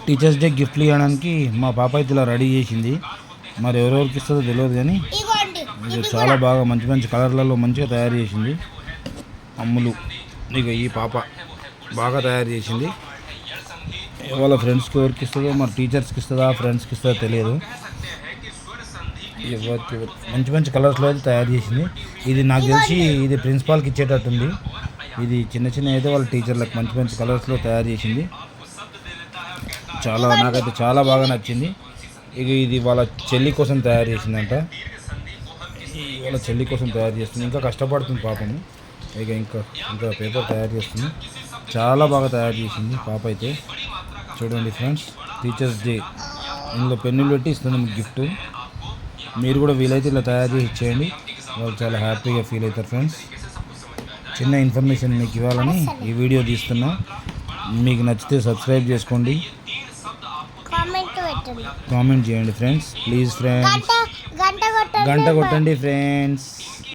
Teachers day గిఫ్ట్లు ఇవ్వడానికి మా పాప అయితే ఇలా రెడీ చేసింది. మరి ఎవరెవరికి ఇస్తుందో తెలియదు కానీ ఇది చాలా బాగా మంచి మంచి కలర్లలో మంచిగా తయారు చేసింది. అమ్ములు ఇక ఈ పాప బాగా తయారు చేసింది. వాళ్ళ ఫ్రెండ్స్కి ఎవరికి ఇస్తుందో, మరి టీచర్స్కి ఇస్తుందా ఫ్రెండ్స్కి ఇస్తుందో తెలియదు. ఎవరికి మంచి మంచి కలర్స్లో అయితే తయారు చేసింది. ఇది నాకు తెలిసి ఇది ప్రిన్సిపాల్కి ఇచ్చేటట్టుంది. ఇది చిన్న చిన్న అయితే వాళ్ళ టీచర్లకు మంచి మంచి కలర్స్లో తయారు చేసింది. నాకైతే చాలా బాగా నచ్చింది. ఇక ఇది వాళ్ళ చెల్లి కోసం తయారు చేసిందంట. వాళ్ళ చెల్లి కోసం తయారు చేస్తుంది. ఇంకా కష్టపడుతుంది పాపము. ఇక ఇంకా పేపర్ తయారు చేస్తుంది. చాలా బాగా తయారు చేసింది పాప అయితే. చూడండి ఫ్రెండ్స్, టీచర్స్ డే ఇందులో పెన్నులు పెట్టి ఇస్తుంది మీకు గిఫ్ట్. మీరు కూడా వీలైతే ఇలా తయారు చేసి ఇచ్చేయండి. వాళ్ళు చాలా హ్యాపీగా ఫీల్ అవుతారు ఫ్రెండ్స్. చిన్న ఇన్ఫర్మేషన్ మీకు ఇవ్వాలని ఈ వీడియో తీస్తున్నా. మీకు నచ్చితే సబ్స్క్రైబ్ చేసుకోండి, కామెంట్ చేయండి ఫ్రెండ్స్. ప్లీజ్ ఫ్రెండ్స్, గంట కొట్టండి ఫ్రెండ్స్.